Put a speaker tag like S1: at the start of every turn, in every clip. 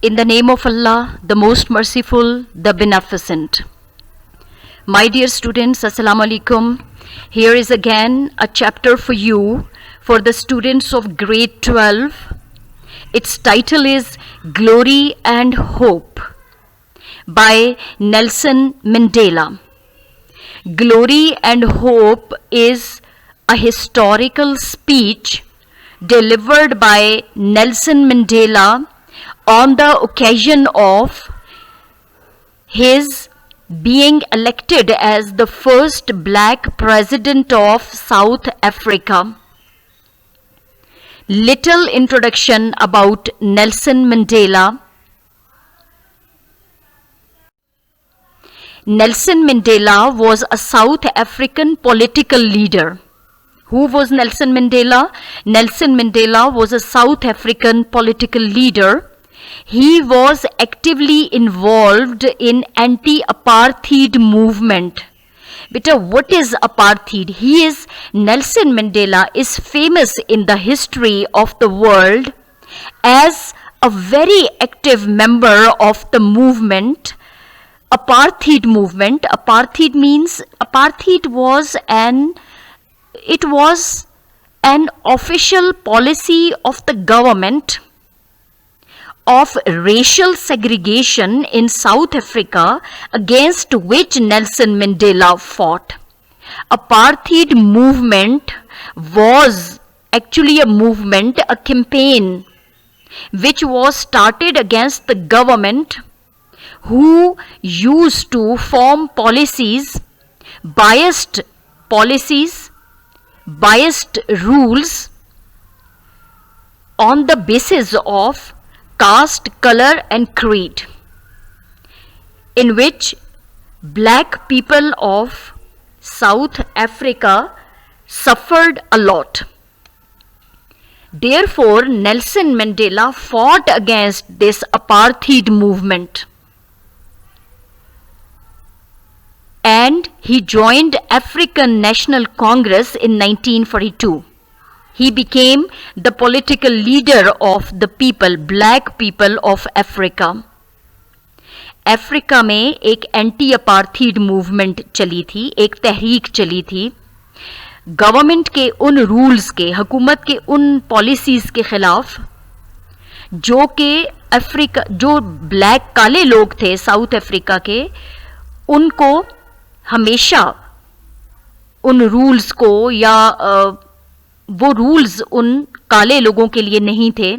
S1: In the name of Allah, the most merciful, the beneficent. My dear students, Assalamu alaikum. Here is again a chapter for you, for the students of grade 12. Its title is Glory and Hope by Nelson Mandela. Glory and Hope is a historical speech delivered by Nelson Mandela on the occasion of his being elected as the first black president of South Africa. Little introduction about Nelson Mandela. Nelson Mandela was a South African political leader. Who was Nelson Mandela? Nelson Mandela was a South African political leader. He was actively involved in anti-apartheid movement. Beta, what is apartheid? Nelson Mandela is famous in the history of the world as a very active member of the movement, apartheid movement. Apartheid means, apartheid was an official policy of the government of racial segregation in South Africa against which Nelson Mandela fought. Apartheid movement was actually a movement, a campaign which was started against the government who used to form policies, biased rules on the basis of caste, color and creed, in which black people of South Africa suffered a lot. Therefore, Nelson Mandela fought against this apartheid movement and he joined African National Congress in 1942. He became the political leader of the people, black people of Africa. Africa में एक anti apartheid movement चली थी, एक तहरीक चली थी government के उन rules के, हुकूमत के उन पॉलिसीज़ के ख़िलाफ़ जो ब्लैक काले लोग थे साउथ अफ्रीका के, उनको हमेशा उन रूल्स को या वो रूल्स उन काले लोगों के लिए नहीं थे.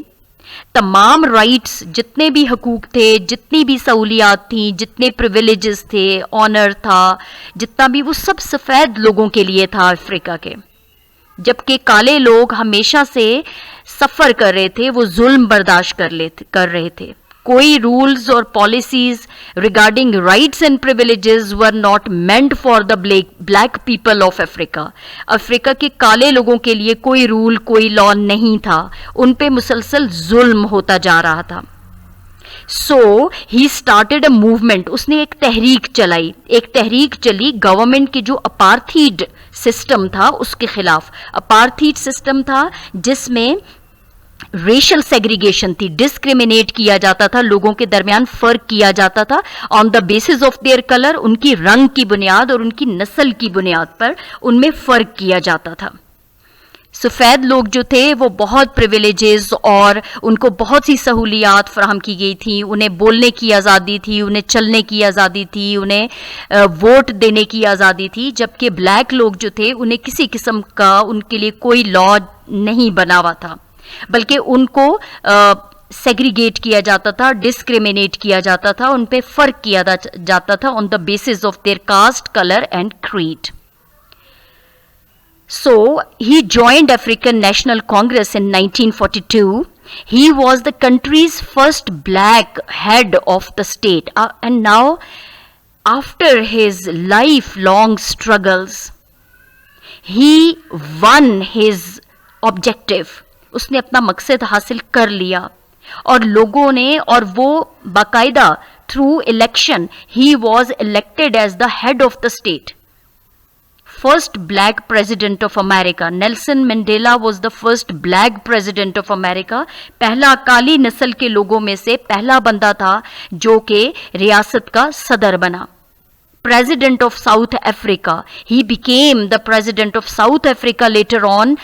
S1: तमाम राइट्स, जितने भी हकूक थे, जितनी भी सहूलियात थी, जितने प्रिविलेजेस थे, ऑनर था, जितना भी, वो सब सफ़ेद लोगों के लिए था अफ्रीका के. जबकि काले लोग हमेशा से सफ़र कर रहे थे, वो जुल्म बर्दाश्त कर रहे थे. कोई रूल्स और policies regarding rights and privileges were not meant for the black people of Africa. Africa के काले लोगों के लिए कोई रूल, कोई लॉ नहीं था, उन पे मुसलसल जुल्म होता जा रहा था. सो ही स्टार्टेड अ मूवमेंट. उसने एक तहरीक चली गवर्नमेंट की जो अपार्थीड सिस्टम था उसके खिलाफ. अपार्थीड सिस्टम था जिसमें रेशल सेग्रीगेशन थी, डिस्क्रिमिनेट किया जाता था, लोगों के दरमियान फर्क किया जाता था on the basis of their colour, उनकी रंग की बुनियाद और उनकी नस्ल की बुनियाद पर उनमें फर्क किया जाता था. सफ़ेद लोग जो थे वो बहुत प्रिविलेजेस और उनको बहुत सी सहूलियात फराहम की गई थी. उन्हें बोलने की आज़ादी थी, उन्हें चलने की आज़ादी थी, उन्हें वोट देने की आज़ादी थी. जबकि ब्लैक लोग जो थे उन्हें किसी किस्म का उनके लिए कोई लॉ नहीं बना हुआ था, बल्कि उनको सेग्रीगेट किया जाता था, डिस्क्रिमिनेट किया जाता था, उन पे फ़र्क किया जाता था on the basis of their caste, colour and creed. So he joined African National Congress in 1942. He was the country's first black head of the state. And now, after his lifelong struggles, he won his objective. उसने अपना मकसद हासिल कर लिया और लोगों ने, और वो बाकायदा through election, he was elected as the head of the state. first black president of America. Nelson Mandela was the first black president of America. पहला काली नस्ल के लोगों में से पहला बंदा था जो कि रियासत का सदर बना. President of South Africa. He became the president of South Africa later on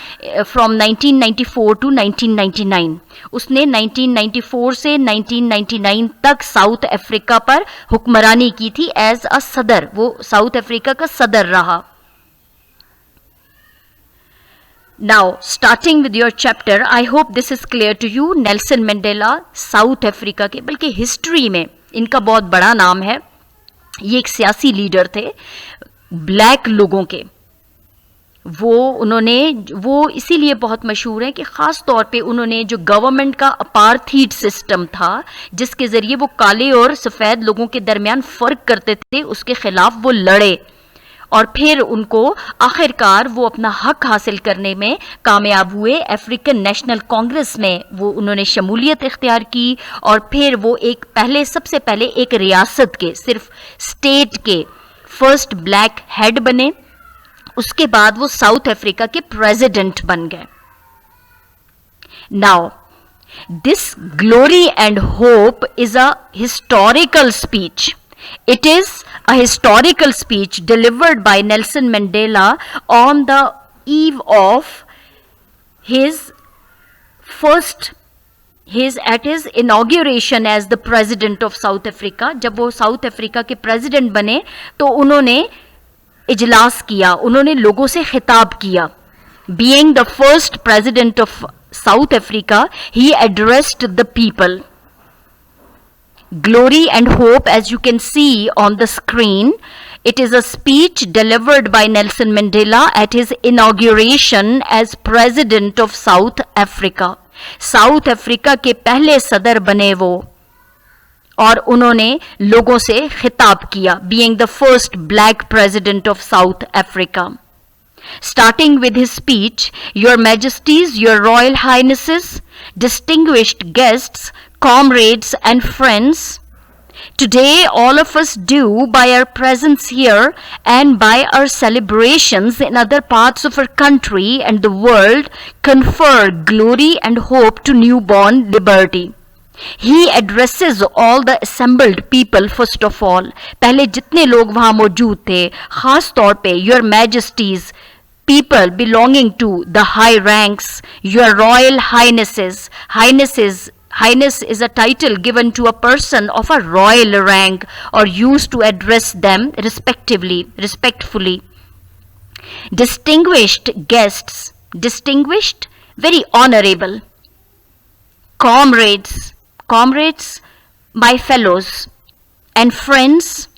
S1: from 1994 to 1999. उसने 1994 से 1999 तक साउथ अफ्रीका पर हुक्मरानी की थी एज अ सदर. वो साउथ अफ्रीका का सदर रहा. Now, starting with your chapter, I hope this is clear to you. Nelson Mandela, south Africa के, बल्कि हिस्ट्री में इनका बहुत बड़ा नाम है. ये एक सियासी लीडर थे ब्लैक लोगों के. वो इसीलिए बहुत मशहूर है कि ख़ास तौर पे उन्होंने जो गवर्नमेंट का अपार्थीड सिस्टम था जिसके ज़रिए वो काले और सफ़ेद लोगों के दरमियान फ़र्क करते थे, उसके ख़िलाफ़ वो लड़े और फिर उनको आखिरकार वो अपना हक हासिल करने में कामयाब हुए. अफ्रीकन नेशनल कांग्रेस में वो उन्होंने शमूलियत इख्तियार की और फिर वो सबसे पहले एक रियासत के, सिर्फ स्टेट के फर्स्ट ब्लैक हेड बने. उसके बाद वो साउथ अफ्रीका के प्रेसिडेंट बन गए. Now this glory and hope is a historical speech. It is a historical speech delivered by Nelson Mandela on the eve of at his inauguration as the president of South Africa. जब वो south Africa के president बने तो उन्होंने इजलास किया, उन्होंने लोगों से खिताब किया. Being the first president of South Africa, he addressed the people. Glory and hope, as you can see on the screen, it is a speech delivered by Nelson Mandela at his inauguration as president of South Africa. South Africa के पहले सदर बने वो और उन्होंने लोगों से खिताब किया, being the first black president of South Africa. Starting with his speech, Your Majesties, Your Royal Highnesses, distinguished guests, comrades and friends, today all of us do by our presence here and by our celebrations in other parts of our country and the world confer glory and hope to newborn liberty. He addresses all the assembled people first of all. पहले जितने लोग वहाँ मौजूद थे, खास तौर पे Your Majesties, people belonging to the high ranks, Your Royal Highnesses. Highness is a title given to a person of a royal rank or used to address them respectfully. Distinguished guests, distinguished, very honorable. Comrades, my fellows, and friends,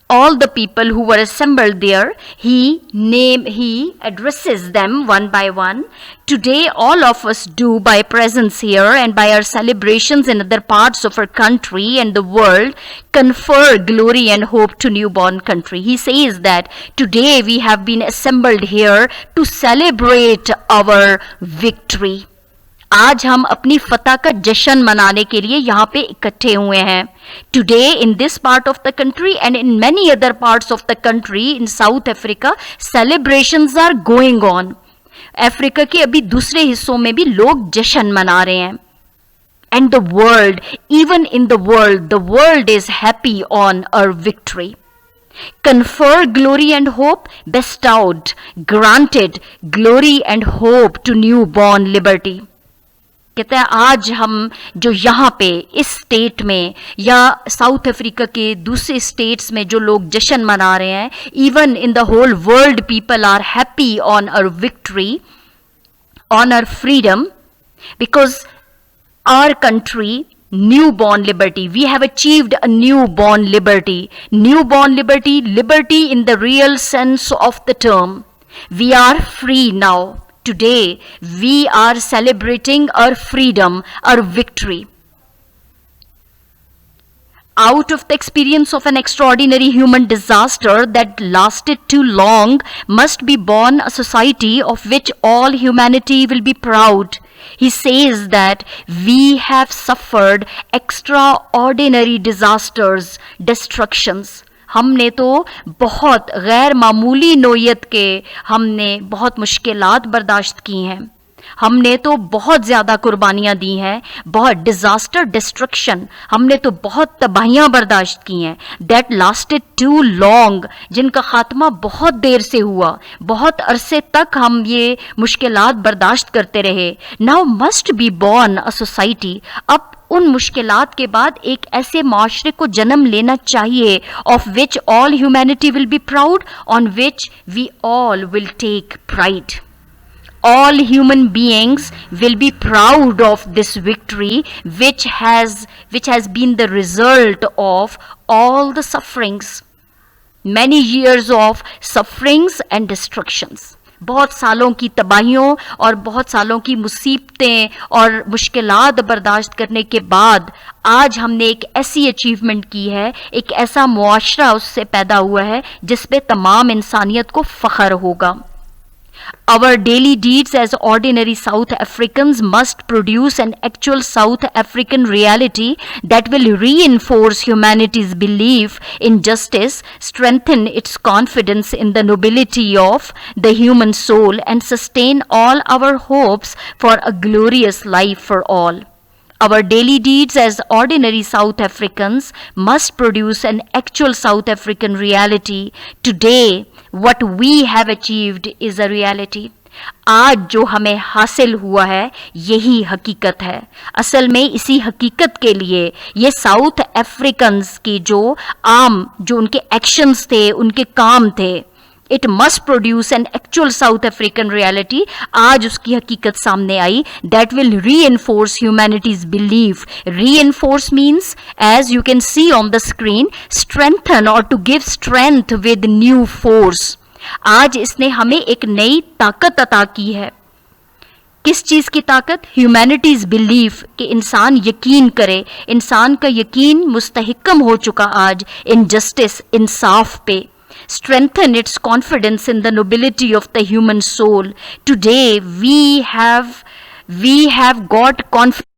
S1: all the people who were assembled there, he addresses them one by one. Today all of us do by presence here and by our celebrations in other parts of our country and the world confer glory and hope to newborn country. He says that today we have been assembled here to celebrate our victory. आज हम अपनी फतह का जश्न मनाने के लिए यहाँ पे इकट्ठे हुए हैं. Today in this part of the country and in many other parts of the country in South Africa, celebrations are going on. Africa के अभी दूसरे हिस्सों में भी लोग जश्न मना रहे हैं. And the world, even in the world is happy on our victory. Confer glory and hope, bestowed, granted glory and hope to newborn liberty. कहता है आज हम जो यहाँ पे इस स्टेट में या साउथ अफ्रीका के दूसरे स्टेट्स में जो लोग जश्न मना रहे हैं, even in the whole world people are happy on our victory, on our freedom, because our country newborn liberty, we have achieved a newborn liberty. Newborn liberty in the real sense of the term. We are free now. Today we are celebrating our freedom, our victory. Out of the experience of an extraordinary human disaster that lasted too long must be born a society of which all humanity will be proud. He says that we have suffered extraordinary disasters, destructions. हमने तो बहुत गैर मामूली नोयत के हमने बहुत मुश्किलात बर्दाश्त की हैं, हमने तो बहुत ज़्यादा कुर्बानियाँ दी हैं, बहुत डिज़ास्टर डिस्ट्रक्शन, हमने तो बहुत तबाहियाँ बर्दाश्त की हैं, दैट लास्टेड टू लॉन्ग, जिनका ख़ात्मा बहुत देर से हुआ, बहुत अरसे तक हम ये मुश्किलात बर्दाश्त करते रहे। Now must be born a society, अब उन मुश्किलात के बाद एक ऐसे माशरे को जन्म लेना चाहिए of which all humanity will be proud, on which we all will take pride. All human beings will be proud of this victory which has been the result of all the sufferings, many years of sufferings and destructions. बहुत सालों की तबाहियों और बहुत सालों की मुसीबतें और मुश्किलात बर्दाश्त करने के बाद आज हमने एक ऐसी अचीवमेंट की है, एक ऐसा मुआशरा उससे पैदा हुआ है जिस पे तमाम इंसानियत को फ़ख्र होगा. Our daily deeds as ordinary South Africans must produce an actual South African reality that will reinforce humanity's belief in justice, strengthen its confidence in the nobility of the human soul, and sustain all our hopes for a glorious life for all. Our daily deeds as ordinary South Africans must produce an actual South African reality. Today, what we have achieved is a reality. आज जो हमें हासिल हुआ है यही हकीकत है. असल में इसी हकीकत के लिए ये साउथ अफ्रीकन्स की जो उनके एक्शंस थे, उनके काम थे, it must produce an actual South African reality. आज उसकी हकीकत सामने आई. That will reinforce humanity's belief. Reinforce means, as you can see on the screen, strengthen और to give strength with new force. आज इसने हमें एक नई ताकत अता की है. किस चीज़ की ताकत? ह्यूमैनिटीज बिलीफ, कि इंसान यकीन करे. इंसान का यकीन मुस्तहकम हो चुका आज इन जस्टिस, इंसाफ पे. Strengthen its confidence in the nobility of the human soul. Today we have got confidence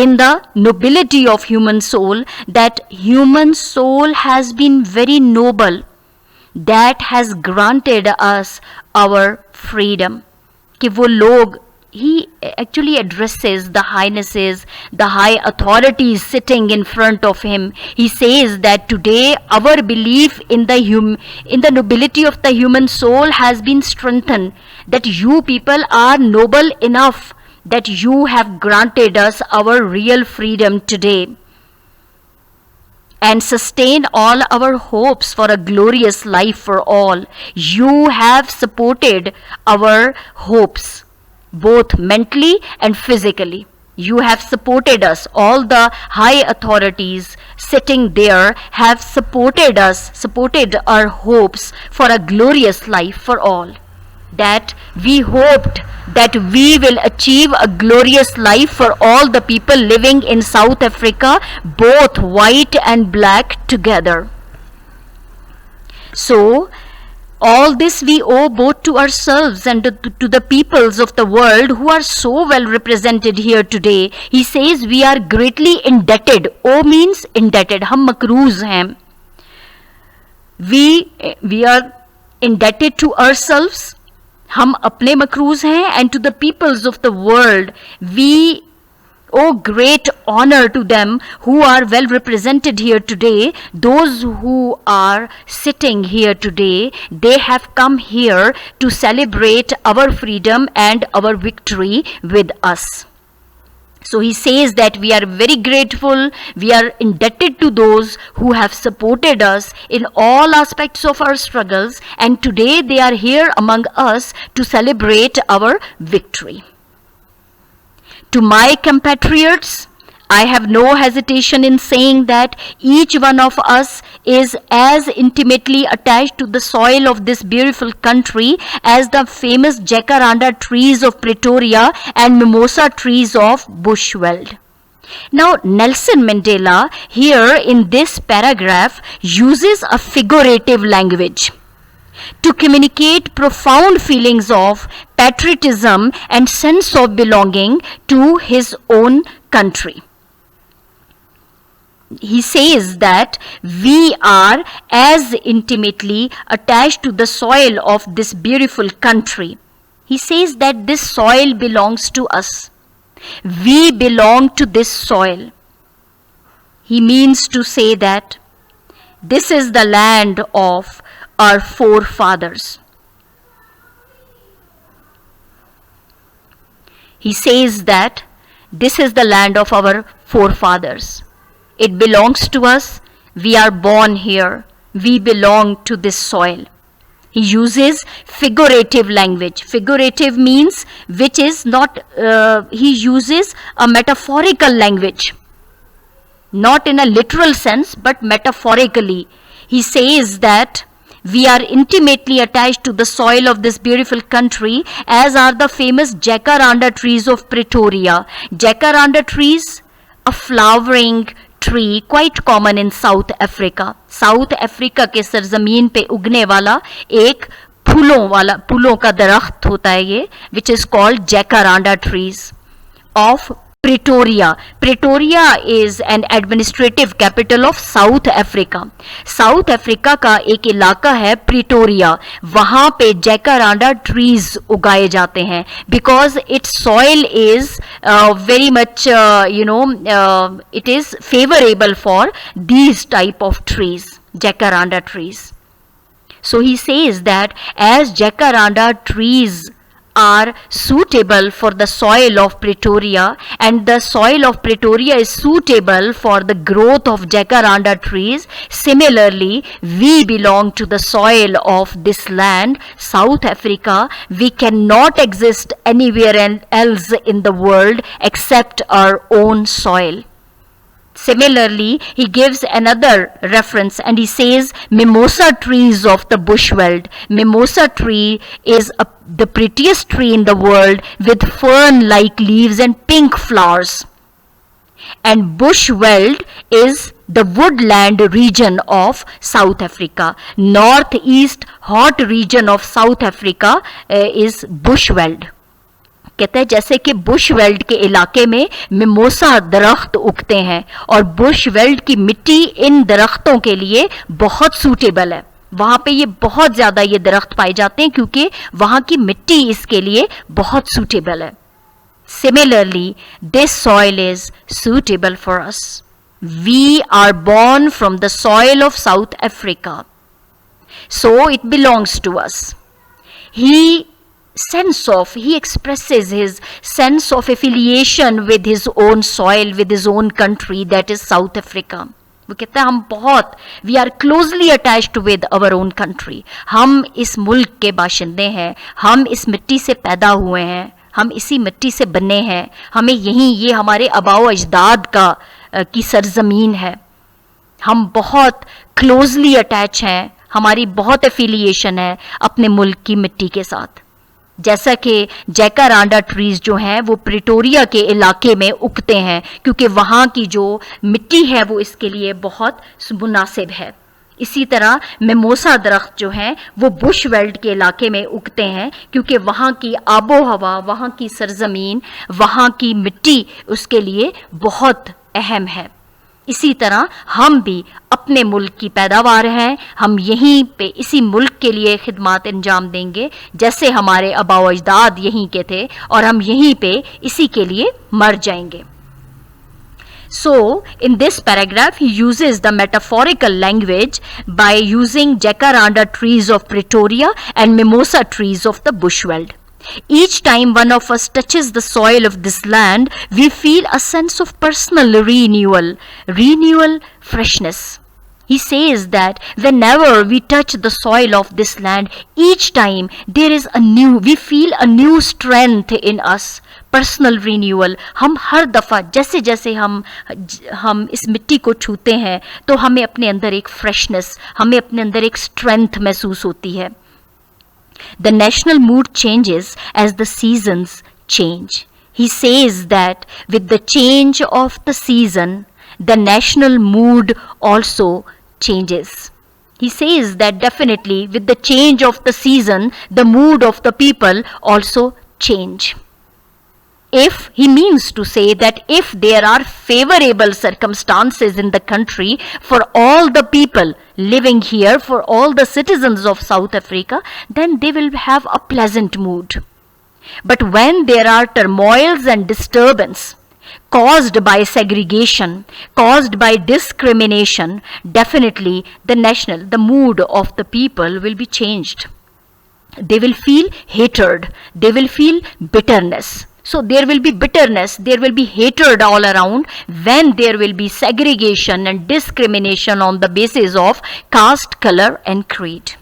S1: in the nobility of human soul, that human soul has been very noble, that has granted us our freedom. कि वो लोग, he actually addresses the highnesses, the high authorities sitting in front of him. He says that today our belief in the nobility of the human soul has been strengthened, that you people are noble enough, that you have granted us our real freedom today, and sustain all our hopes for a glorious life for all. You have supported our hopes, both mentally and physically. You have supported us. All the high authorities sitting there have supported us, supported our hopes for a glorious life for all. That we hoped that we will achieve a glorious life for all the people living in South Africa, both white and black together. So, all this we owe both to ourselves and to the peoples of the world who are so well represented here today. He says we are greatly indebted. O means indebted. हम मकरूज हैं. We are indebted to ourselves. हम अपने मकरूज हैं. And to the peoples of the world, we owe great honor to them who are well represented here today. Those who are sitting here today, they have come here to celebrate our freedom and our victory with us. So he says that we are very grateful, we are indebted to those who have supported us in all aspects of our struggles, and today they are here among us to celebrate our victory. To my compatriots, I have no hesitation in saying that each one of us is as intimately attached to the soil of this beautiful country as the famous jacaranda trees of Pretoria and mimosa trees of Bushveld. Now, Nelson Mandela here in this paragraph uses a figurative language to communicate profound feelings of patriotism and sense of belonging to his own country. he says that we are as intimately attached to the soil of this beautiful country. He says that this soil belongs to us. We belong to this soil. He means to say that this is the land of our forefathers. He says that this is the land of our forefathers. It belongs to us. We are born here. We belong to this soil. He uses figurative language. Figurative means which is not, he uses a metaphorical language. Not in a literal sense, but metaphorically. He says that we are intimately attached to the soil of this beautiful country, as are the famous jacaranda trees of Pretoria. Jacaranda trees, a flowering tree quite common in South Africa. South Africa के सरजमीन पे उगने वाला एक फूलों का दरख्त होता है ये, which is called jacaranda trees of Pretoria. Pretoria is an administrative capital of South Africa. South Africa का एक इलाका है प्रिटोरिया, वहाँ पे jacaranda trees उगाए जाते हैं because its soil is very much it is favorable for these type of trees, jacaranda trees. So he says that as jacaranda trees are suitable for the soil of Pretoria, and the soil of Pretoria is suitable for the growth of jacaranda trees, similarly we belong to the soil of this land, South Africa. We cannot exist anywhere else in the world except our own soil. Similarly, he gives another reference and he says mimosa trees of the bushveld. Mimosa tree is the prettiest tree in the world with fern-like leaves and pink flowers. And bushveld is the woodland region of South Africa. Northeast hot region of South Africa is bushveld. कहते हैं जैसे कि Bush weld के इलाके में mimosa दरख्त उगते हैं और बुश वेल्ड की मिट्टी इन दरख्तों के लिए बहुत सूटेबल है, वहाँ पे ये बहुत ज़्यादा ये दरख्त पाए जाते हैं क्योंकि वहाँ की मिट्टी इसके लिए बहुत सूटेबल है. Similarly, this soil is suitable for us. We are born from the soil of South Africa, so it belongs to us. He expresses his sense of affiliation with his own soil, with his own country, that is South Africa. वो कहता है हम बहुत, we are closely attached with our own country. हम इस मुल्क के बाशिंदे हैं, हम इस मिट्टी से पैदा हुए हैं, हम इसी मिट्टी से बने हैं, हमें यहीं, ये हमारे आबाओ अजदाद की सरजमीन है. हम बहुत क्लोजली अटैच हैं, हमारी बहुत एफिलिएशन है अपने मुल्क की मिट्टी के साथ. जैसा कि जैकारांडा ट्रीज जो हैं वो प्रिटोरिया के इलाके में उगते हैं क्योंकि वहाँ की जो मिट्टी है वो इसके लिए बहुत मुनासिब है. इसी तरह मिमोसा दरख्त जो हैं वो बुश वेल्ड के इलाके में उगते हैं क्योंकि वहाँ की आबो हवा, वहाँ की सरजमीन, वहाँ की मिट्टी उसके लिए बहुत अहम है. इसी तरह हम भी अपने मुल्क की पैदावार हैं, हम यहीं पे इसी मुल्क के लिए खिदमत अंजाम देंगे जैसे हमारे आबाओ अजदाद यहीं के थे और हम यहीं पे इसी के लिए मर जाएंगे. So, in this paragraph, he uses the metaphorical language by using jacaranda trees of Pretoria and mimosa trees of the bushveld. Each time one of us touches the soil of this land, we feel a sense of personal renewal, freshness. He says that whenever we touch the soil of this land, each time we feel a new strength in us, personal renewal. हम हर दफ़ा जैसे जैसे हम इस मिट्टी को छूते हैं तो हमें अपने अंदर एक फ्रेशनेस, हमें अपने अंदर एक स्ट्रेंथ महसूस होती है. The national mood changes as the seasons change. He says that with the change of the season, the national mood also changes. He says that definitely with the change of the season, the mood of the people also change. if he means to say that if there are favorable circumstances in the country for all the people living here, for all the citizens of South Africa, then they will have a pleasant mood. But when there are turmoils and disturbance caused by segregation, caused by discrimination, definitely the mood of the people will be changed. They will feel hatred, they will feel bitterness. So there will be bitterness, there will be hatred all around when there will be segregation and discrimination on the basis of caste, color and creed.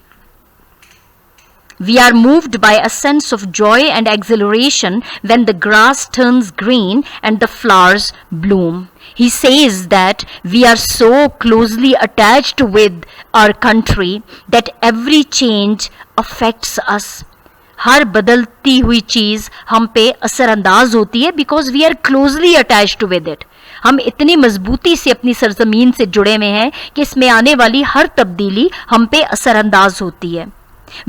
S1: We are moved by a sense of joy and exhilaration when the grass turns green and the flowers bloom. He says that we are so closely attached with our country that every change affects us. हर बदलती हुई चीज हम पे असरअंदाज होती है because we are closely attached with it. हम इतनी मजबूती से अपनी सरजमीन से जुड़े हुए हैं कि इसमें आने वाली हर तब्दीली हम पे असरअंदाज होती है.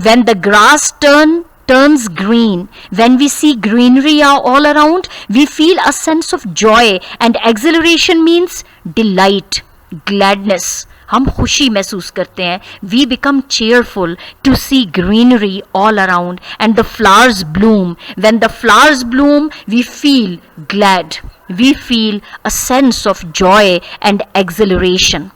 S1: When the grass turns green, when we see greenery all around, we feel a sense of joy, and exhilaration means delight, gladness. हम खुशी महसूस करते हैं. We become cheerful to see greenery all around, and the flowers bloom. When the flowers bloom, we feel glad. We feel a sense of joy and exhilaration.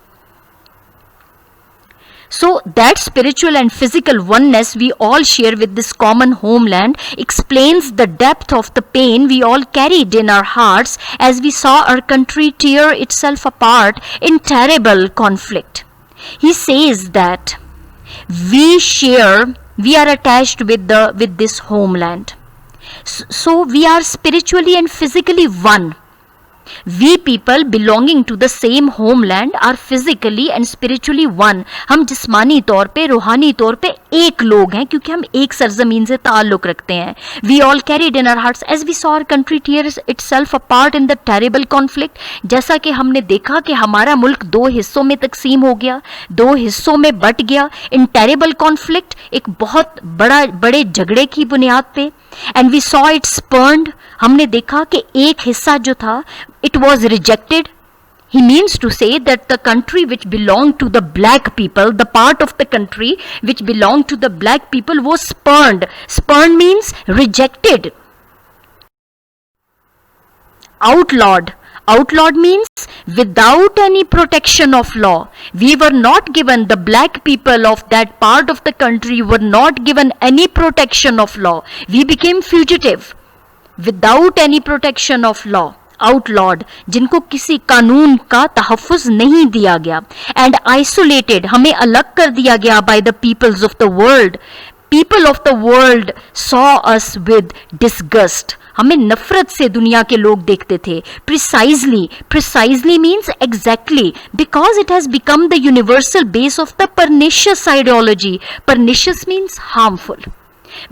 S1: So that spiritual and physical oneness we all share with this common homeland explains the depth of the pain we all carried in our hearts as we saw our country tear itself apart in terrible conflict. He says that we are attached with this homeland. So we are spiritually and physically one. We people belonging to the same homeland are physically and spiritually one. हम जिस्मानी तौर पे, रूहानी तौर पे एक लोग हैं क्योंकि हम एक सरजमीन से ताल्लुक़ रखते हैं. We all carried in our hearts as we saw our country tear itself apart in the terrible conflict. जैसा कि हमने देखा कि हमारा मुल्क दो हिस्सों में तकसीम हो गया, दो हिस्सों में बट गया in terrible conflict, एक बहुत बड़े झगड़े की बुनियाद पे. And we saw it spurned. हमने देखा कि एक हिस्सा जो था it was rejected. He means to say that the country which belonged to the black people, the part of the country which belonged to the black people was spurned. Spurned means rejected. Outlawed. Outlawed means without any protection of law. We were not given, the black people of that part of the country were not given any protection of law. We became fugitive without any protection of law. Outlawed, जिनको किसी कानून का तहफ़्फ़ुज़ नहीं दिया गया. And isolated, हमें अलग कर दिया गया by the peoples of the world. People of the world saw us with disgust. हमें नफरत से दुनिया के लोग देखते थे. Precisely means exactly, because it has become the universal base of the pernicious ideology. Pernicious means harmful.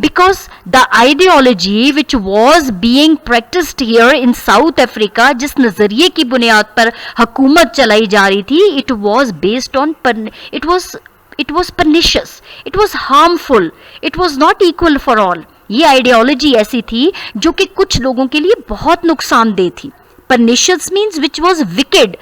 S1: Because the ideology which was being practiced here in South Africa, जिस नज़रिए की बुनियाद पर हुकूमत चलाई जा रही थी, it was based on, it was pernicious, it was harmful, it was not equal for all. ये आइडियोलॉजी ऐसी थी जो कि कुछ लोगों के लिए बहुत नुकसानदेह थी. Pernicious means which was wicked,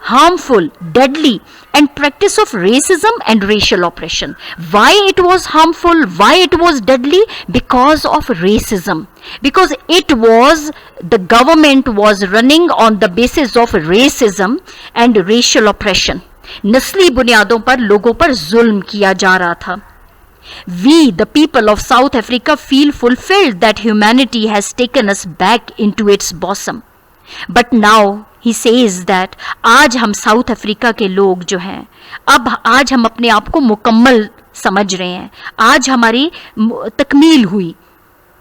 S1: harmful, deadly, and practice of racism and racial oppression. Why it was harmful? Why it was deadly? Because of racism. Because the government was running on the basis of racism and racial oppression. नस्ली बुनियादों पर लोगों पर जुल्म किया जा रहा था. We, the people of South Africa, feel fulfilled that humanity has taken us back into its bosom. But now he says that आज हम साउथ अफ्रीका के लोग जो हैं, आज हम अपने आप को मुकम्मल समझ रहे हैं. आज हमारी तकमील हुई.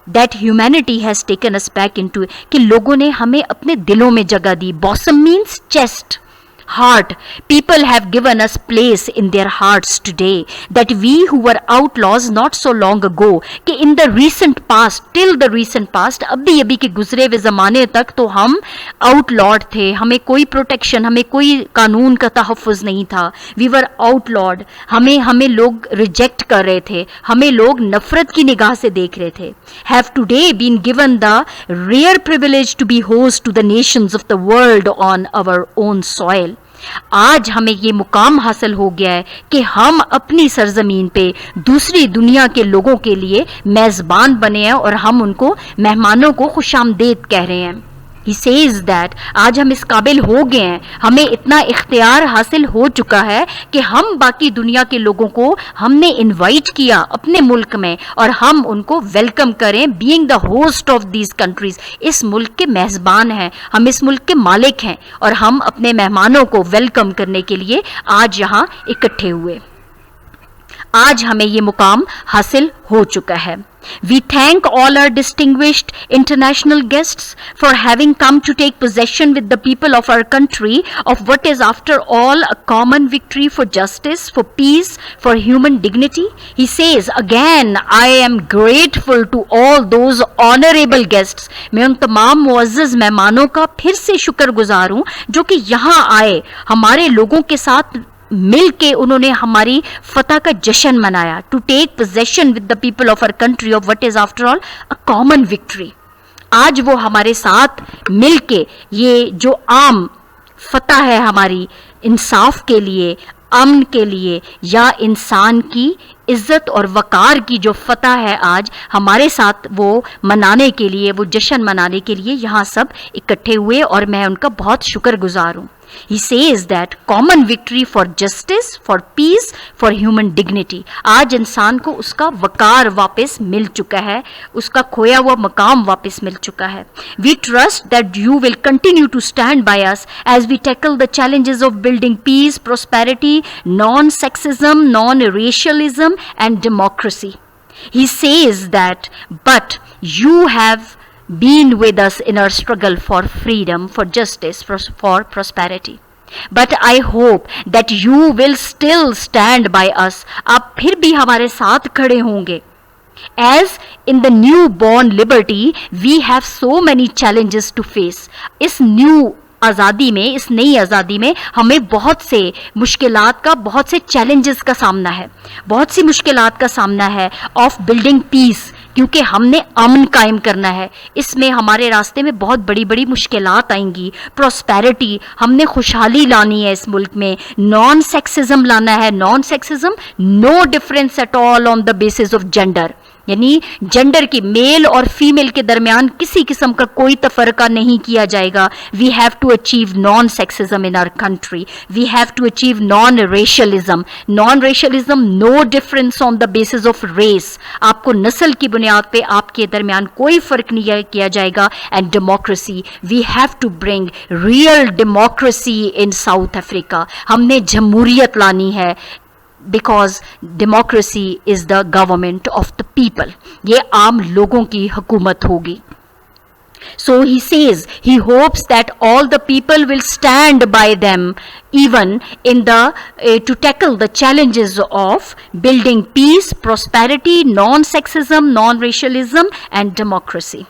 S1: That humanity has taken us back into, कि लोगों ने हमें अपने दिलों में जगह दी. Bosom means chest. heart. People have given us place in their hearts today, that we who were outlaws not so long ago, कि in the recent past, till the recent past, अभी अभी के गुजरे हुए ज़माने तक तो हम outlawed थे, हमें कोई protection, हमें कोई कानून का तहफ़्फ़ुज़ नहीं था. We were outlawed. हमें लोग reject कर रहे थे, हमें लोग नफ़रत की निगाह से देख रहे थे. Have today been given the rare privilege to be host to the nations of the world on our own soil. आज हमें ये मुकाम हासिल हो गया है कि हम अपनी सरजमीन पे दूसरी दुनिया के लोगों के लिए मेज़बान बने हैं और हम उनको मेहमानों को खुशामदीद कह रहे हैं. He says that आज हम इस काबिल हो गए हैं, हमें इतना इख्तियार हासिल हो चुका है कि हम बाकी दुनिया के लोगों को हमने इनवाइट किया अपने मुल्क में और हम उनको वेलकम करें. Being the host of these countries, इस मुल्क के मेज़बान हैं, हम इस मुल्क के मालिक हैं और हम अपने मेहमानों को वेलकम करने के लिए आज यहाँ इकट्ठे हुए. आज हमें ये मुकाम हासिल हो चुका है. We thank all our distinguished international guests for having come to take possession with the people of our country of what is after all a common victory for justice, for peace, for human dignity. He says again, I am grateful to all those honorable guests. मैं उन तमाम मुअज़्ज़ज़ मेहमानों का फिर से शुक्रगुजार हूँ जो कि यहाँ आए, हमारे लोगों के साथ मिल के उन्होंने हमारी फतह का जश्न मनाया. To take possession with the people of our country of what is after all a common victory. आज वो हमारे साथ मिल के ये जो आम फतह है हमारी इंसाफ के लिए, अमन के लिए या इंसान की इज्जत और वकार की जो फतह है, आज हमारे साथ वो मनाने के लिए, वो जश्न मनाने के लिए यहाँ सब इकट्ठे हुए और मैं उनका बहुत शुक्रगुजार हूँ. He says that common victory for justice, for peace, for human dignity. आज इंसान को उसका वकार वापस मिल चुका है, उसका खोया हुआ मकाम वापस मिल चुका है. We trust that you will continue to stand by us as we tackle the challenges of building peace, prosperity, non-sexism, non-racialism and democracy. He says that, but you have been with us in our struggle for freedom, for justice, for prosperity. But I hope that you will still stand by us. आप फिर भी हमारे साथ खड़े होंगे. As in the newborn liberty, we have so many challenges to face. इस new आज़ादी में, इस नई आज़ादी में हमें बहुत से मुश्किलात का, बहुत से चैलेंजेस का सामना है, बहुत सी मुश्किलात का सामना है. ऑफ बिल्डिंग पीस, क्योंकि हमने अमन कायम करना है, इसमें हमारे रास्ते में बहुत बड़ी बड़ी मुश्किलात आएंगी. प्रॉस्पेरिटी, हमने खुशहाली लानी है इस मुल्क में. नॉन सेक्सिज्म लाना है. Non sexism, no difference at all on the basis of gender, यानी जेंडर की मेल और फीमेल के दरमियान किसी किस्म का कोई तफरका नहीं किया जाएगा. We have to achieve non sexism in our country. We have to achieve non racialism. Non racialism, no difference on the basis of race, आपको नस्ल की बुनियाद पे आपके दरमियान कोई फर्क नहीं किया जाएगा. And democracy, we have to bring real democracy in South Africa. हमने जमहूरियत लानी है, because democracy is the government of the people. ये आम लोगों की हुकूमत होगी. So he says he hopes that all the people will stand by them even in the to tackle the challenges of building peace, prosperity, non-sexism, non-racialism and democracy.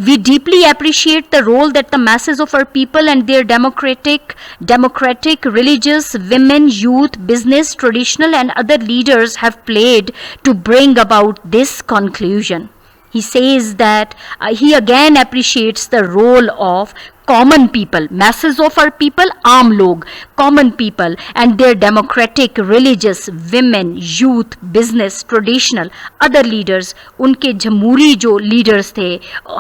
S1: We deeply appreciate the role that the masses of our people and their democratic, religious, women, youth, business, traditional and other leaders have played to bring about this conclusion. He says that he again appreciates the role of common people, masses of our people, आम लोग, common people and their democratic, religious, women, youth, business, traditional, other leaders. उनके जमहूरी जो leaders थे,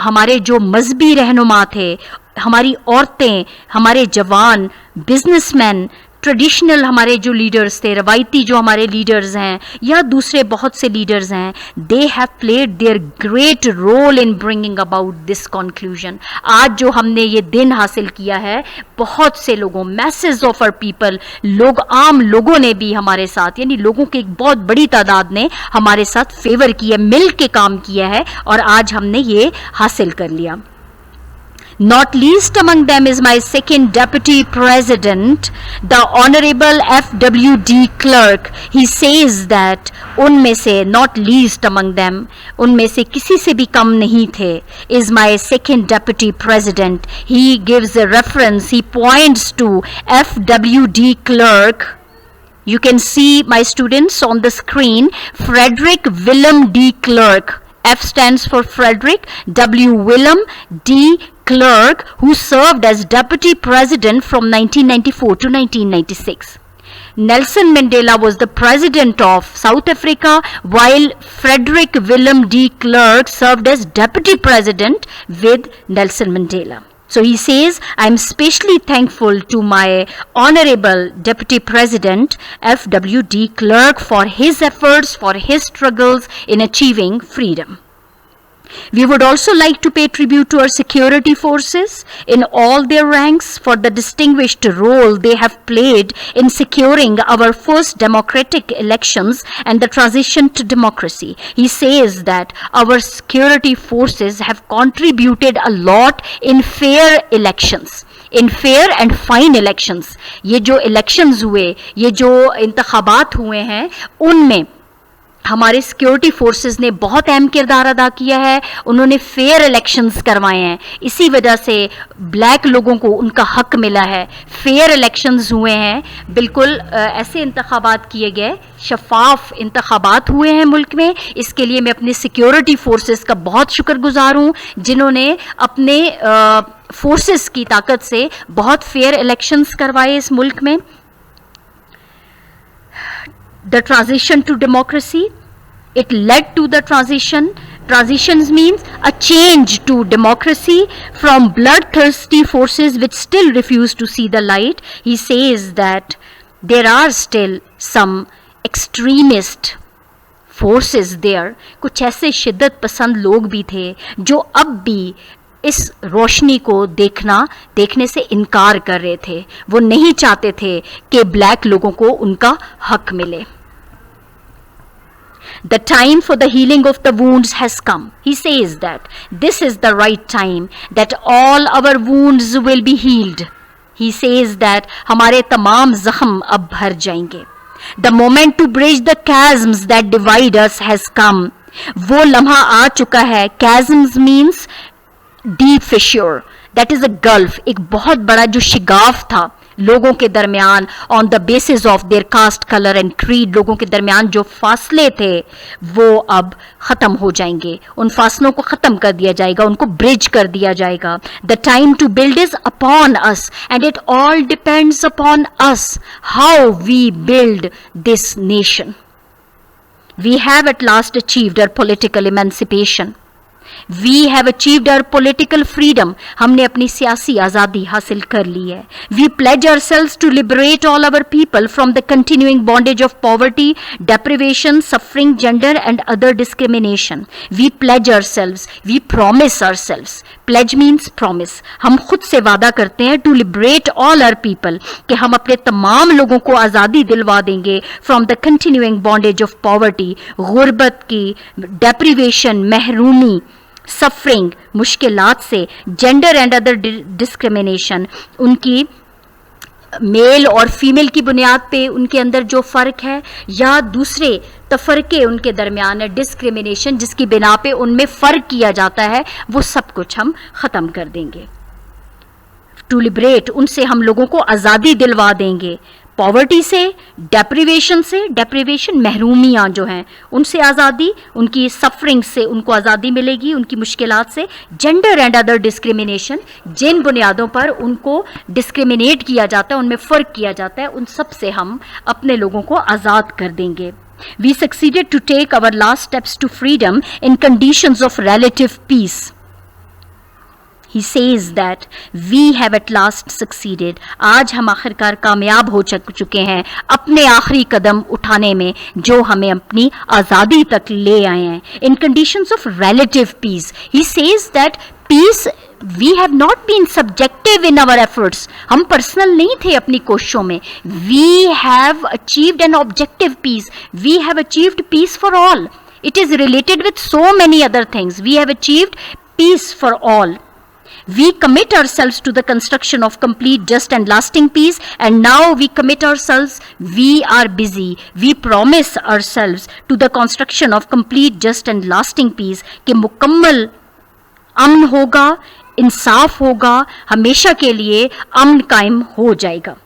S1: हमारे जो मजहबी रहनुमा थे, हमारी औरतें, हमारे जवान, बिजनेसमैन, ट्रेडिशनल हमारे जो लीडर्स थे, रवायती जो हमारे लीडर्स हैं या दूसरे बहुत से लीडर्स हैं, they have played their great role in bringing about this conclusion. आज जो हमने ये दिन हासिल किया है, बहुत से लोगों, मैसेज ऑफ आवर पीपल, लोग, आम लोगों ने भी हमारे साथ, यानी लोगों की एक बहुत बड़ी तादाद ने हमारे साथ फेवर किया, मिल के काम किया है और आज हमने ये हासिल कर लिया. Not least among them is my second deputy president, the Honorable F.W.D. Clerk. He says that उनमें से not least among them, उनमें से किसी से भी कम नहीं थे, is my second deputy president. He gives a reference, he points to F.W.D. Clerk. You can see, my students, on the screen, Frederick Willem D. Clerk. F stands for Frederick, W Willem, D Clerk, who served as deputy president from 1994 to 1996. Nelson Mandela was the president of South Africa, while Frederick Willem D. Clerk served as deputy president with Nelson Mandela. So he says, I am especially thankful to my Honorable Deputy President F.W.D. Clerk for his efforts, for his struggles in achieving freedom. We would also like to pay tribute to our security forces in all their ranks for the distinguished role they have played in securing our first democratic elections and the transition to democracy. He says that our security forces have contributed a lot in fair elections. In fair and fine elections, ये जो elections हुए, ये जो इंतखाबात हुए हैं, उनमें हमारे सिक्योरिटी फोर्सेस ने बहुत अहम किरदार अदा किया है. उन्होंने फेयर इलेक्शंस करवाए हैं, इसी वजह से ब्लैक लोगों को उनका हक मिला है. फेयर इलेक्शंस हुए हैं, बिल्कुल ऐसे इंतखाबात किए गए, शफाफ इंतखाबात हुए हैं मुल्क में. इसके लिए मैं अपने सिक्योरिटी फोर्सेस का बहुत शुक्रगुजार हूँ, जिन्होंने अपने फोर्सेस की ताकत से बहुत फेयर इलेक्शंस करवाए इस मुल्क में. The transition to democracy, it led to the transition. Transitions means a change to democracy from bloodthirsty forces which still refuse to see the light. He says that there are still some extremist forces there. कुछ ऐसे शिद्दत पसंद लोग भी थे जो अब भी इस रोशनी को देखने से इनकार कर रहे थे. वो नहीं चाहते थे कि ब्लैक लोगों को उनका हक मिले. The time for the healing of the wounds has come. He says that this is the right time that all our wounds will be healed. He says that हमारे तमाम जख्म अब भर जाएंगे. The moment to bridge the chasms that divide us has come. वो लम्हा आ चुका है. Chasms means deep fissure, that is a gulf, एक बहुत बड़ा जो शिगाफ था लोगों के दरमियान on the basis of their caste, colour and creed. लोगों के दरमियान जो फासले थे वो अब ख़त्म हो जाएंगे. उन फासलों को ख़त्म कर दिया जाएगा, उनको ब्रिज कर दिया जाएगा. The time to build is upon us and it all depends upon us how we build this nation. We have at last achieved our political emancipation. We have achieved our political freedom. हमने अपनी सियासी आज़ादी हासिल कर ली है. We pledge ourselves to liberate all our people from the continuing bondage of poverty, deprivation, suffering, gender and other discrimination. We pledge ourselves. We promise ourselves. Pledge means promise. हम खुद से वादा करते हैं to liberate all our people कि हम अपने तमाम लोगों को आज़ादी दिलवा देंगे from the continuing bondage of poverty, गुर्बत की, deprivation, महरूमी, सफरिंग, मुश्किलात से, जेंडर एंड अदर डिस्क्रिमिनेशन, उनकी मेल और फीमेल की बुनियाद पे उनके अंदर जो फ़र्क है या दूसरे तफरके उनके दरमियान है, डिस्क्रिमिनेशन जिसकी बिना पे उनमें फ़र्क किया जाता है, वो सब कुछ हम ख़त्म कर देंगे. टू लिबरेट, उनसे हम लोगों को आज़ादी दिलवा देंगे. पॉवर्टी से, डेप्रिवेशन महरूमियाँ जो हैं उनसे आज़ादी, उनकी सफरिंग से उनको आज़ादी मिलेगी, उनकी मुश्किलात से. जेंडर एंड अदर डिस्क्रिमिनेशन, जिन बुनियादों पर उनको डिस्क्रिमिनेट किया जाता है, उनमें फ़र्क किया जाता है, उन सब से हम अपने लोगों को आज़ाद कर देंगे. We succeeded to take our last steps to freedom in conditions of relative peace. He says that we have at last succeeded. आज हम आखिरकार कामयाब हो चुके हैं अपने आखिरी कदम उठाने में जो हमें अपनी आज़ादी तक ले आए हैं. In conditions of relative peace. He says that peace, we have not been subjective in our efforts. हम पर्सनल नहीं थे अपनी कोशिशों में. We have achieved an objective peace. We have achieved peace for all. It is related with so many other things. We have achieved peace for all. We commit ourselves to the construction of complete, just and lasting peace, and now we commit ourselves, we are busy, we promise ourselves to the construction of complete, just and lasting peace कि मुकम्मल अमन होगा, इंसाफ होगा, हमेशा के लिए अमन कायम हो जाएगा.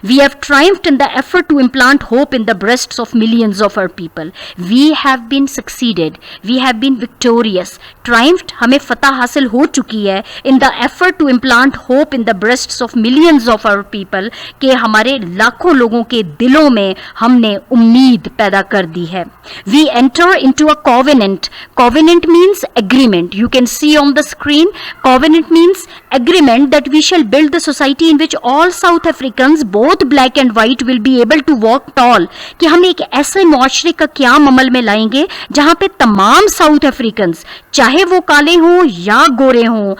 S1: We have triumphed in the effort to implant hope in the breasts of millions of our people. We have been succeeded. We have been victorious. Triumphed हमें फतह हासिल हो चुकी है in the effort to implant hope in the breasts of millions of our people कि हमारे लाखों लोगों के दिलों में हमने उम्मीद पैदा कर दी है. We enter into a covenant. Covenant means agreement. You can see on the screen. Covenant means agreement that we shall build the society in which all South Africans, both black and white, will be able to walk tall. कि हम एक ऐसे मुआशरे का क़याम अमल में लाएंगे जहाँ पे तमाम साउथ अफ्रीकन्स, चाहे वो काले हों या गोरे हों,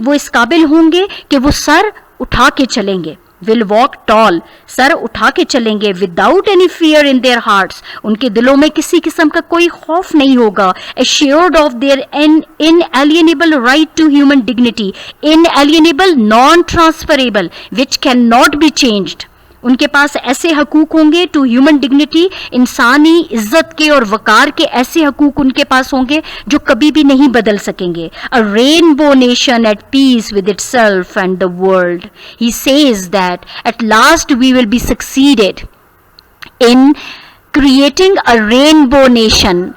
S1: वो इस काबिल होंगे कि वो सर उठा के चलेंगे. Will walk tall, सर उठा के चलेंगे, without any fear in their hearts. उनके दिलों में किसी किस्म का कोई खौफ नहीं होगा. Assured of their inalienable right to human dignity, inalienable, non-transferable, which cannot be changed. उनके पास ऐसे हकूक होंगे टू ह्यूमन डिग्निटी, इंसानी इज्जत के और वकार के ऐसे हकूक उनके पास होंगे जो कभी भी नहीं बदल सकेंगे. A rainbow nation at peace with itself and the world. He says that at last we will be succeeded in creating a rainbow nation,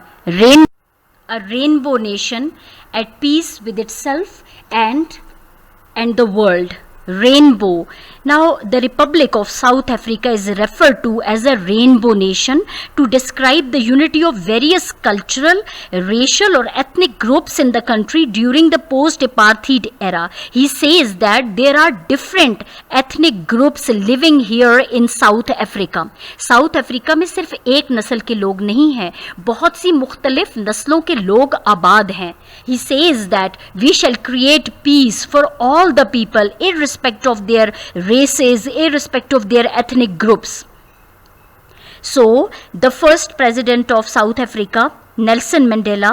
S1: a rainbow nation at peace with itself and the world. Rainbow. Now, the Republic of South Africa is referred to as a rainbow nation to describe the unity of various cultural, racial or ethnic groups in the country during the post-apartheid era. He says that there are different ethnic groups living here in South Africa. South Africa में सिर्फ एक नस्ल के लोग नहीं हैं, बहुत सी मुख्तलिफ नस्लों के लोग आबाद हैं. He says that we shall create peace for all the people, irrespective of their races, irrespective of their ethnic groups. So, the first president of South Africa, Nelson Mandela,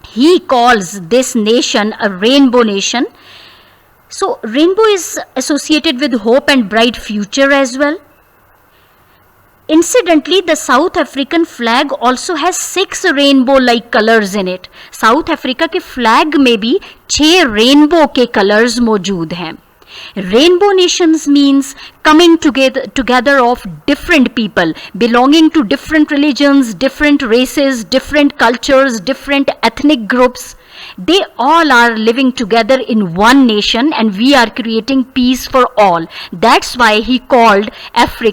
S1: he calls this nation a rainbow nation. So, rainbow is associated with hope and bright future as well. Incidentally, the South African flag also has 6 rainbow-like colors in it. South Africa के flag में भी 6 rainbow के colors मौजूद हैं. Rainbow nations means coming together of different people belonging to different religions, different races, different cultures, different ethnic groups. They all are living together in one nation and we are creating peace for all. That's why he called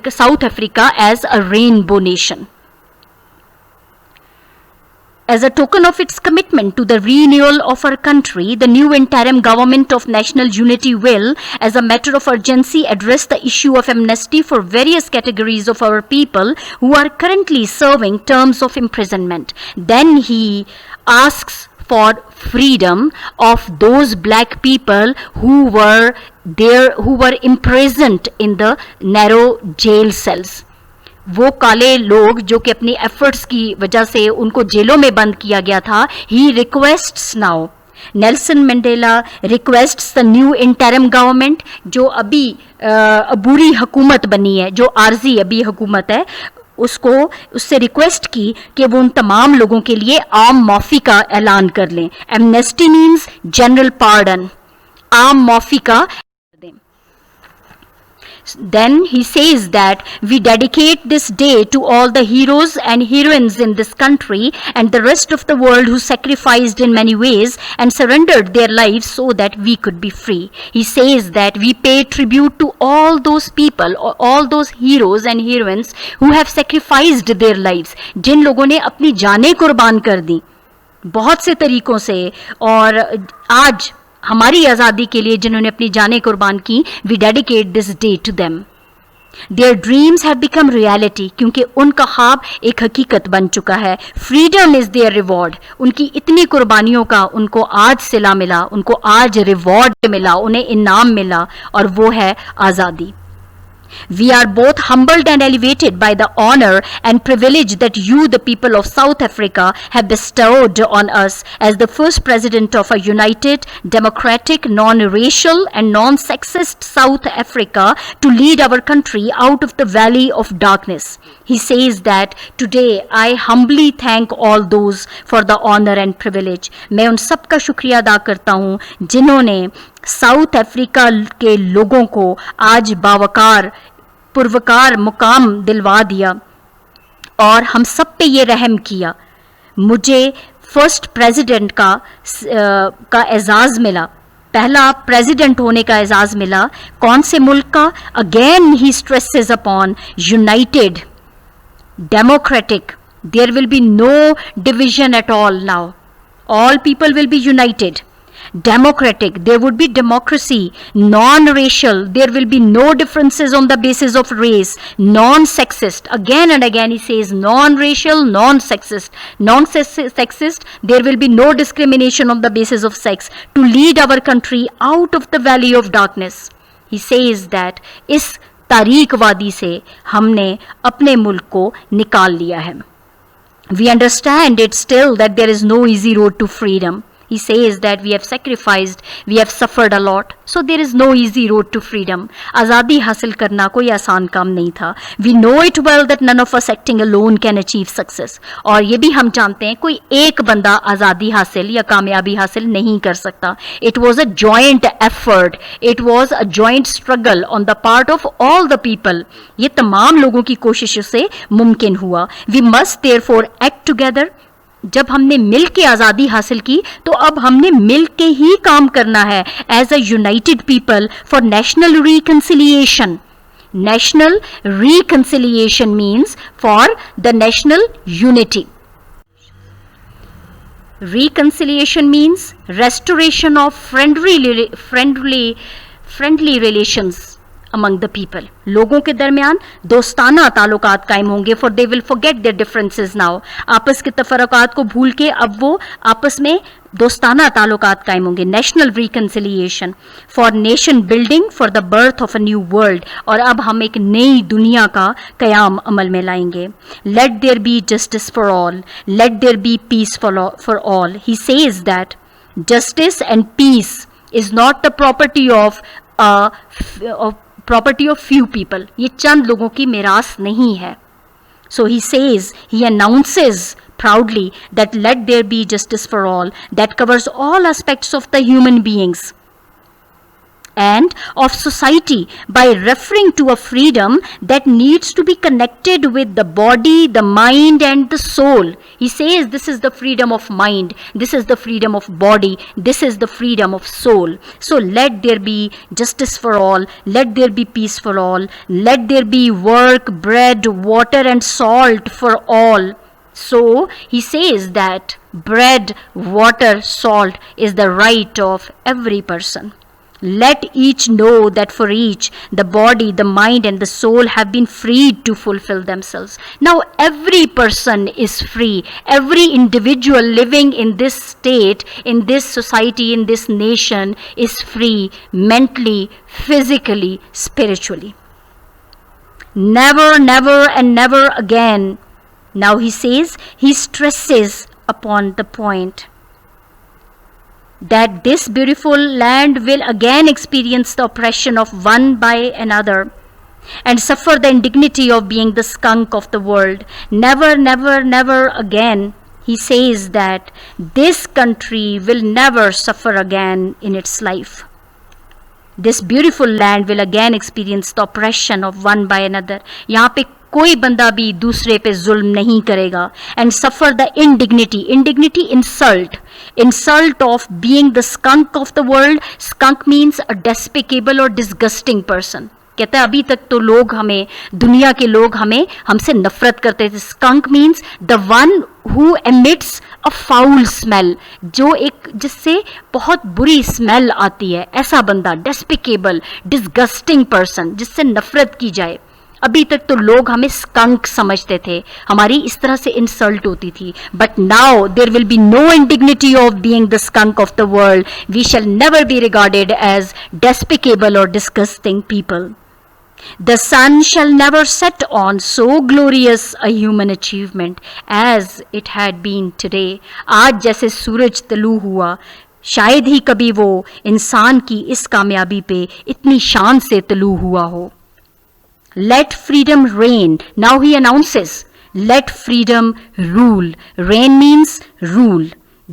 S1: South Africa as a rainbow nation. As a token of its commitment to the renewal of our country, the new interim government of national unity will, as a matter of urgency, address the issue of amnesty for various categories of our people who are currently serving terms of imprisonment. Then he asks for freedom of those black people who were imprisoned in the narrow jail cells. वो काले लोग जो कि अपनी efforts की वजह से उनको जेलों में बंद किया गया था. He requests now, Nelson Mandela requests the new interim government, जो अभी अबूरी हुकूमत बनी है, जो आर्जी अभी हुकूमत है, उससे रिक्वेस्ट की कि वो उन तमाम लोगों के लिए आम माफ़ी का ऐलान कर लें. एमनेस्टी मीन्स जनरल पार्डन, आम माफ़ी का. Then he says that we dedicate this day to all the heroes and heroines in this country and the rest of the world who sacrificed in many ways and surrendered their lives so that we could be free. He says that we pay tribute to all those people, all those heroes and heroines who have sacrificed their lives, जिन लोगों ने अपनी जानें कुर्बान कर दी बहुत से तरीकों से, और आज हमारी आज़ादी के लिए जिन्होंने अपनी जानें कुर्बान की. We dedicate this day to them. Their dreams have become reality, क्योंकि उनका ख्वाब एक हकीकत बन चुका है. Freedom is their reward. उनकी इतनी कुर्बानियों का उनको आज सिला मिला, उनको आज रिवॉर्ड मिला, उन्हें इनाम मिला, और वो है आज़ादी. We are both humbled and elevated by the honor and privilege that you, the people of South Africa, have bestowed on us as the first president of a united, democratic, non-racial and non-sexist South Africa to lead our country out of the valley of darkness. He says that today I humbly thank all those for the honor and privilege. मैं उन सब का शुक्रिया अदा करता हूँ जिन्होंने south Africa के लोगों को आज बावकार पुरवकार मुकाम दिलवा दिया और हम सब पे ये रहम किया. मुझे फर्स्ट प्रेसिडेंट का एजाज़ मिला, पहला प्रेसिडेंट होने का एजाज़ मिला. कौन से मुल्क का? Again he stresses upon United, democratic. There will be no division at all now. All people will be united. Democratic. There would be democracy. Non-racial. There will be no differences on the basis of race. Non-sexist. Again and again he says non-racial, non-sexist. Non-sexist. There will be no discrimination on the basis of sex. To lead our country out of the valley of darkness. He says that इस तारीखवादी से हमने अपने मुल्क को निकाल लिया है. We understand it still that there is no easy road to freedom. He says that we have sacrificed, we have suffered a lot, so there is no easy road to freedom. आज़ादी हासिल करना कोई आसान काम नहीं था. We know it well that none of us acting alone can achieve success. और ये भी हम जानते हैं कोई एक बंदा आज़ादी हासिल या कामयाबी हासिल नहीं कर सकता. It was a joint effort. It was a joint struggle on the part of all the people. ये तमाम लोगों की कोशिशों से मुमकिन हुआ. We must therefore act together. जब हमने मिल के आज़ादी हासिल की तो अब हमने मिल के ही काम करना है as a united people for national reconciliation. National reconciliation means for the national unity. Reconciliation means restoration of friendly relations among the people. लोगों के दरमियान दोस्ताना ताल्लुकात कायम होंगे. For they will forget there differences now. आपस के तफरकात को भूल के अब वो आपस में दोस्ताना ताल्लुकात कायम होंगे. National reconciliation for nation building, for the birth of a new world. और अब हम एक नई दुनिया का कयाम अमल में लाएंगे. Let there be justice for all, let there be peace for all. He says that justice and peace is not the property of property of few people. ये चंद लोगों की मिरास नहीं है. So he says, he announces proudly that let there be justice for all. That covers all aspects of the human beings and of society by referring to a freedom that needs to be connected with the body, the mind and the soul. He says this is the freedom of mind, this is the freedom of body, this is the freedom of soul. So let there be justice for all, let there be peace for all, let there be work, bread, water and salt for all. So he says that bread, water, salt is the right of every person. Let each know that for each, the body, the mind and the soul have been freed to fulfill themselves. Now every person is free. Every individual living in this state, in this society, in this nation is free mentally, physically, spiritually. Never, never and never again. Now he says, he stresses upon the point that this beautiful land will again experience the oppression of one by another and suffer the indignity of being the skunk of the world. Never, never, never again. He says that this country will never suffer again in its life. This beautiful land will again experience the oppression of one by another. यहाँ पे कोई बंदा भी दूसरे पे जुल्म नहीं करेगा. And suffer the indignity. Indignity, insult. Insult of being the skunk of the world. Skunk means a despicable or disgusting person. कहता है अभी तक तो लोग हमें, दुनिया के लोग हमें हमसे नफरत करते थे. Skunk means the one who emits a foul smell, जो एक जिससे बहुत बुरी स्मेल आती है, ऐसा बंदा. Despicable, disgusting person, जिससे नफरत की जाए. अभी तक तो लोग हमें स्कंक समझते थे, हमारी इस तरह से इंसल्ट होती थी. But now there will be no indignity of being the skunk of the world. We shall never be regarded as despicable और disgusting people. The sun shall never set on so glorious a human achievement as it had been today. आज जैसे सूरज तलू हुआ, शायद ही कभी वो इंसान की इस कामयाबी पे इतनी शान से तलू हुआ हो. Let freedom reign. Now he announces, let freedom rule. Reign means rule.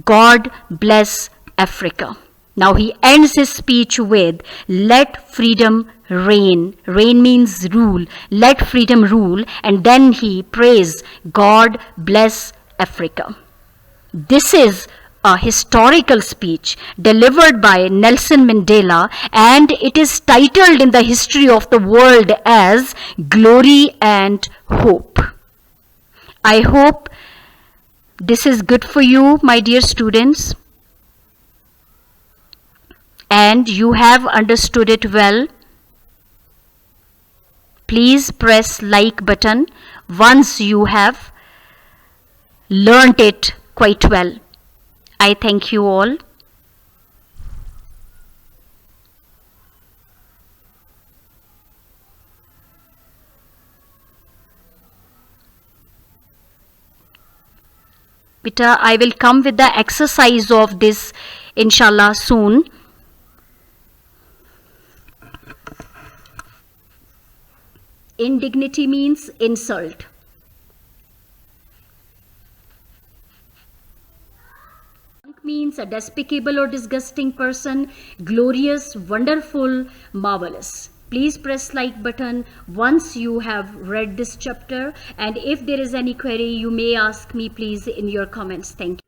S1: God bless Africa. Now he ends his speech with, let freedom reign. Reign means rule. Let freedom rule. And then he prays, God bless Africa. This is a historical speech delivered by Nelson Mandela, and it is titled in the history of the world as Glory and Hope. I hope this is good for you, my dear students, and you have understood it well. Please press like button once you have learnt it quite well. I thank you all. Beta, I will come with the exercise of this inshallah soon. Indignity means insult. Means a despicable or disgusting person. Glorious, wonderful, marvelous. Please press like button once you have read this chapter, and if there is any query you may ask me please in your comments. Thank you.